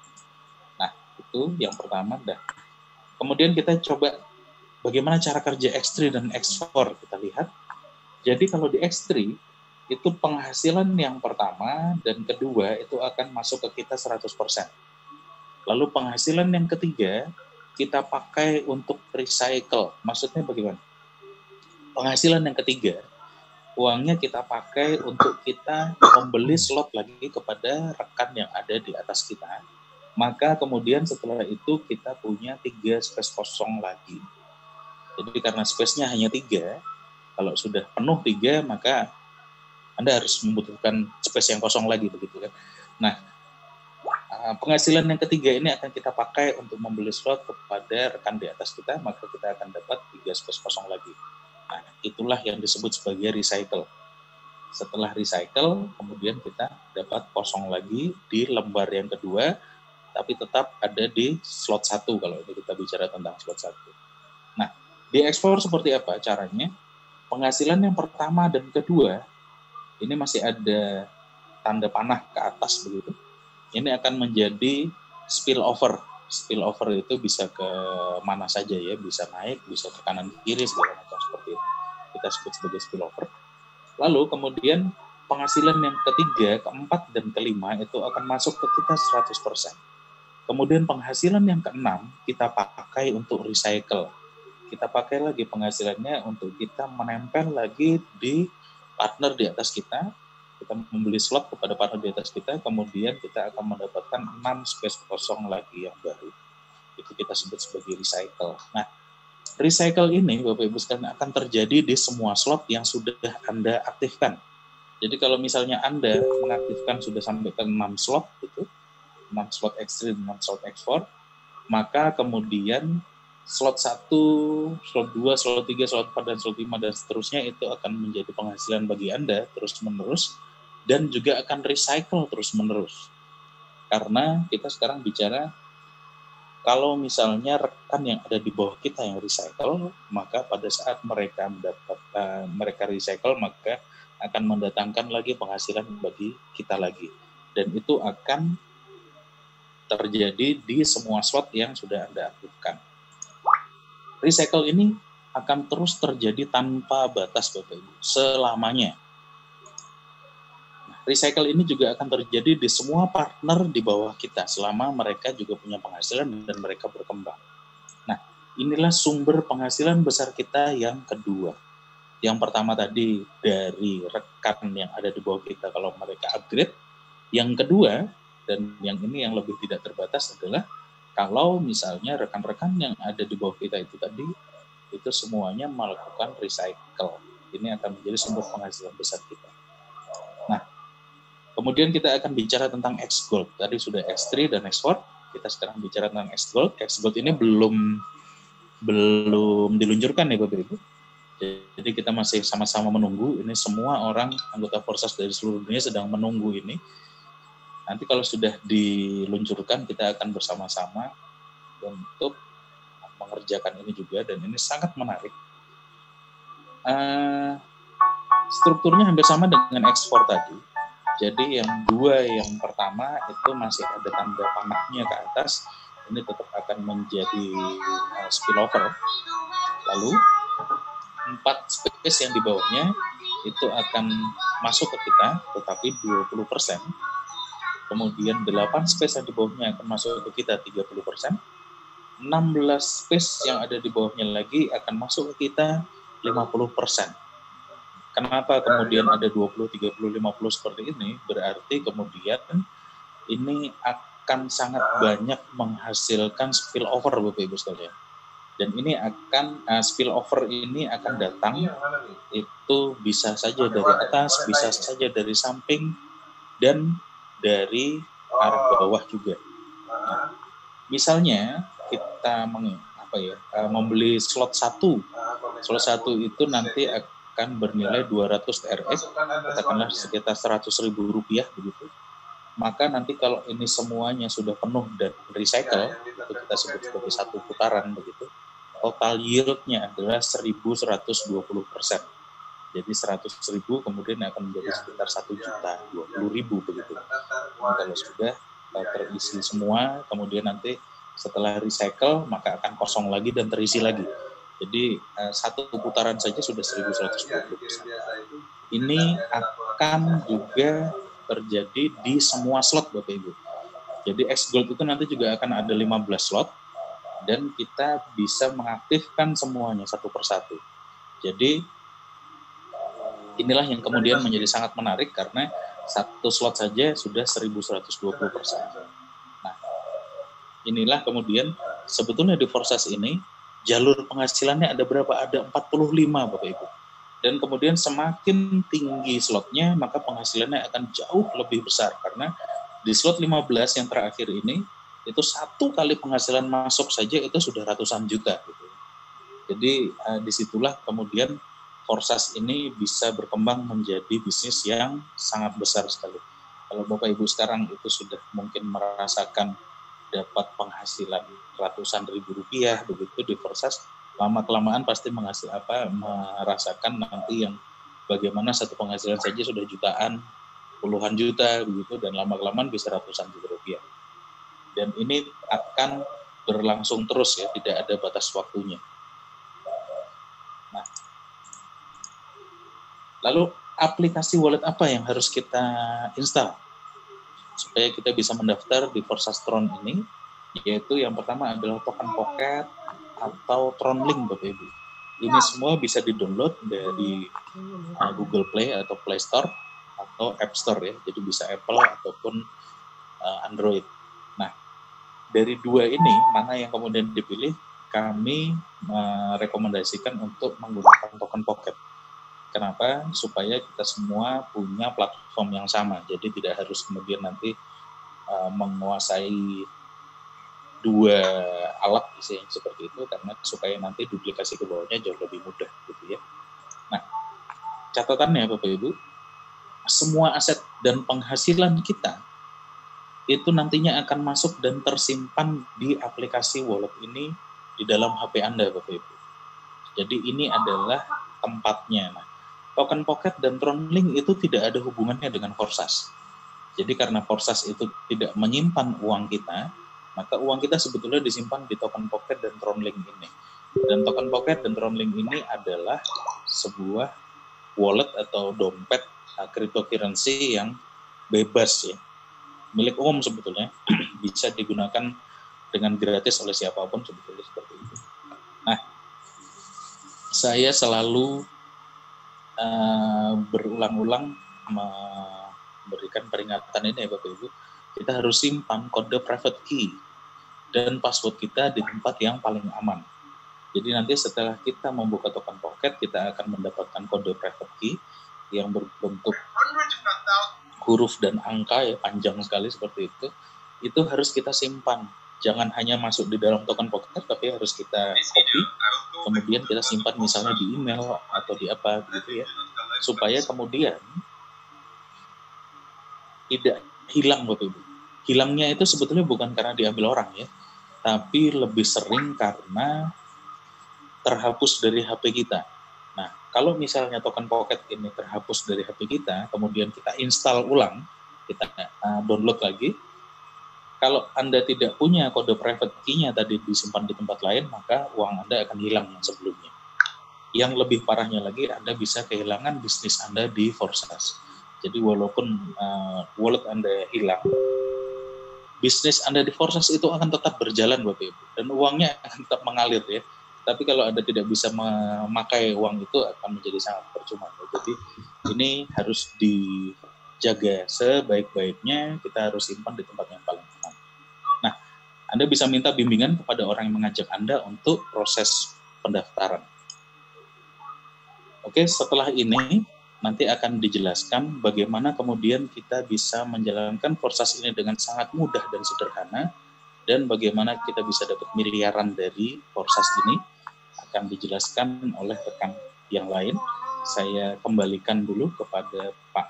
Speaker 2: Nah, itu yang pertama dah. Kemudian kita coba bagaimana cara kerja X3 dan X4, kita lihat. Jadi kalau di X3, itu penghasilan yang pertama dan kedua itu akan masuk ke kita 100%. Lalu penghasilan yang ketiga, kita pakai untuk recycle. Maksudnya bagaimana? Penghasilan yang ketiga, uangnya kita pakai untuk kita membeli slot lagi kepada rekan yang ada di atas kita. Maka kemudian setelah itu kita punya 3 space kosong lagi. Jadi karena space-nya hanya 3, kalau sudah penuh 3, maka Anda harus membutuhkan space yang kosong lagi, begitu kan. Nah, penghasilan yang ketiga ini akan kita pakai untuk membeli slot kepada rekan di atas kita, maka kita akan dapat 3 space kosong lagi. Nah, itulah yang disebut sebagai recycle. Setelah recycle, kemudian kita dapat kosong lagi di lembar yang kedua, tapi tetap ada di slot 1 kalau ini kita bicara tentang slot 1. Nah, di ekspor seperti apa caranya? Penghasilan yang pertama dan kedua, ini masih ada tanda panah ke atas begitu. Ini akan menjadi spillover. Spillover itu bisa ke mana saja ya, bisa naik, bisa ke kanan kiri, segala macam seperti itu. Kita sebut sebagai spillover. Lalu kemudian penghasilan yang ketiga, keempat, dan kelima itu akan masuk ke kita 100%. Kemudian penghasilan yang keenam kita pakai untuk recycle. Kita pakai lagi penghasilannya untuk kita menempel lagi di partner di atas kita. Kita membeli slot kepada partner di atas kita, kemudian kita akan mendapatkan 6 space kosong lagi yang baru. Itu kita sebut sebagai recycle. Nah, recycle ini Bapak Ibu sekalian akan terjadi di semua slot yang sudah Anda aktifkan. Jadi kalau misalnya Anda mengaktifkan sudah sampai ke 6 slot gitu, 6 slot X3, 6 slot X4, maka kemudian slot 1, slot 2, slot 3, slot 4, dan slot 5, dan seterusnya itu akan menjadi penghasilan bagi Anda terus-menerus, dan juga akan recycle terus-menerus. Karena kita sekarang bicara, kalau misalnya rekan yang ada di bawah kita yang recycle, maka pada saat mereka mereka recycle, maka akan mendatangkan lagi penghasilan bagi kita lagi. Dan itu akan terjadi di semua slot yang sudah Anda aktifkan. Recycle ini akan terus terjadi tanpa batas Bapak Ibu, selamanya. Nah, recycle ini juga akan terjadi di semua partner di bawah kita, selama mereka juga punya penghasilan dan mereka berkembang. Nah, inilah sumber penghasilan besar kita yang kedua. Yang pertama tadi dari rekan yang ada di bawah kita kalau mereka upgrade. Yang kedua, dan yang ini yang lebih tidak terbatas adalah kalau misalnya rekan-rekan yang ada di bawah kita itu tadi, itu semuanya melakukan recycle. Ini akan menjadi sumber penghasilan besar kita. Nah, kemudian kita akan bicara tentang X-Gold. Tadi sudah X3 dan X4, kita sekarang bicara tentang X-Gold. X-Gold ini belum diluncurkan ya Bapak Ibu. Jadi kita masih sama-sama menunggu. Ini semua orang anggota Forsas dari seluruh dunia sedang menunggu ini. Nanti kalau sudah diluncurkan, kita akan bersama-sama untuk mengerjakan ini juga, dan ini sangat menarik. Strukturnya hampir sama dengan ekspor tadi. Jadi yang pertama itu masih ada tanda panahnya ke atas, ini tetap akan menjadi spillover. Lalu 4 space yang di bawahnya itu akan masuk ke kita, tetapi 20%. Kemudian 8 space yang di bawahnya akan masuk ke kita 30%. 16 space yang ada di bawahnya lagi akan masuk ke kita 50%. Kenapa kemudian ada 20, 30, 50 seperti ini? Berarti kemudian ini akan sangat banyak menghasilkan spillover, Bapak Ibu sekalian. Dan ini akan spillover ini akan datang itu bisa saja dari atas, bisa saja dari samping, dan dari arah bawah juga. Nah, misalnya kita membeli slot 1. Slot 1 itu nanti akan bernilai 200 TRX, katakanlah sekitar Rp100.000 begitu. Maka nanti kalau ini semuanya sudah penuh dan recycle, itu kita sebut sebagai 1 putaran begitu, total yield-nya adalah 1.120%. Jadi 100.000 kemudian akan menjadi sekitar 1.020.000 begitu. Nah, kalau sudah terisi semua, kemudian nanti setelah recycle maka akan kosong lagi dan terisi lagi. Jadi 1 putaran saja sudah 1.120%. Ini akan juga terjadi di semua slot, Bapak Ibu. Jadi X Gold itu nanti juga akan ada 15 slot, dan kita bisa mengaktifkan semuanya satu persatu. Jadi inilah yang kemudian menjadi sangat menarik karena 1 slot saja sudah 1.120%. Nah, inilah kemudian sebetulnya di Forsas ini jalur penghasilannya ada berapa? Ada 45, Bapak Ibu. Dan kemudian semakin tinggi slotnya, maka penghasilannya akan jauh lebih besar karena di slot 15 yang terakhir ini itu 1 kali penghasilan masuk saja itu sudah ratusan juta. Gitu. Jadi disitulah kemudian Forsas ini bisa berkembang menjadi bisnis yang sangat besar sekali. Kalau Bapak Ibu sekarang itu sudah mungkin merasakan dapat penghasilan ratusan ribu rupiah begitu di Forsas, lama-kelamaan pasti merasakan nanti yang bagaimana satu penghasilan saja sudah jutaan, puluhan juta begitu, dan lama-kelamaan bisa ratusan juta rupiah. Dan ini akan berlangsung terus ya, tidak ada batas waktunya. Nah, lalu aplikasi wallet apa yang harus kita install supaya kita bisa mendaftar di Forsas Tron ini? Yaitu yang pertama adalah Token Pocket atau TronLink, Bapak Ibu. Ini semua bisa di-download dari Google Play atau Play Store atau App Store ya. Jadi bisa Apple ataupun Android. Nah, dari 2 ini, mana yang kemudian dipilih, kami merekomendasikan untuk menggunakan Token Pocket. Kenapa? Supaya kita semua punya platform yang sama. Jadi tidak harus kemudian nanti menguasai 2 alat seperti itu, karena supaya nanti duplikasi ke bawahnya jauh lebih mudah gitu ya. Nah, catatannya Bapak Ibu, semua aset dan penghasilan kita itu nantinya akan masuk dan tersimpan di aplikasi wallet ini di dalam HP Anda, Bapak Ibu. Jadi ini adalah tempatnya. Nah, Token Pocket dan TronLink itu tidak ada hubungannya dengan Forsas. Jadi karena Forsas itu tidak menyimpan uang kita, maka uang kita sebetulnya disimpan di Token Pocket dan TronLink ini. Dan Token Pocket dan TronLink ini adalah sebuah wallet atau dompet cryptocurrency yang bebas ya. Milik umum sebetulnya, bisa digunakan dengan gratis oleh siapapun sebetulnya seperti itu. Nah, saya selalu berulang-ulang memberikan peringatan ini ya Bapak Ibu, kita harus simpan kode private key dan password kita di tempat yang paling aman. Jadi nanti setelah kita membuka Token Pocket, kita akan mendapatkan kode private key yang berbentuk huruf dan angka ya, panjang sekali seperti itu harus kita simpan. Jangan hanya masuk di dalam Token Pocket, tapi harus kita copy, kemudian kita simpan misalnya di email atau di apa gitu ya, supaya kemudian tidak hilang Bapak Ibu. Hilangnya itu sebetulnya bukan karena diambil orang ya, tapi lebih sering karena terhapus dari HP kita. Nah, kalau misalnya token pocket ini terhapus dari HP kita, kemudian kita install ulang, kita download lagi, kalau Anda tidak punya kode private key-nya tadi disimpan di tempat lain, maka uang Anda akan hilang yang sebelumnya. Yang lebih parahnya lagi, Anda bisa kehilangan bisnis Anda di Forsas. Jadi walaupun wallet Anda hilang, bisnis Anda di Forsas itu akan tetap berjalan Bapak Ibu, dan uangnya akan tetap mengalir ya. Tapi kalau Anda tidak bisa memakai uang itu akan menjadi sangat percuma. Jadi ini harus dijaga sebaik-baiknya, kita harus simpan di tempat yang paling aman. Nah, Anda bisa minta bimbingan kepada orang yang mengajak Anda untuk proses pendaftaran. Oke, setelah ini nanti akan dijelaskan bagaimana kemudian kita bisa menjalankan Forsas ini dengan sangat mudah dan sederhana, dan bagaimana kita bisa dapat miliaran dari Forsas ini akan dijelaskan oleh rekan yang lain. Saya kembalikan dulu kepada Pak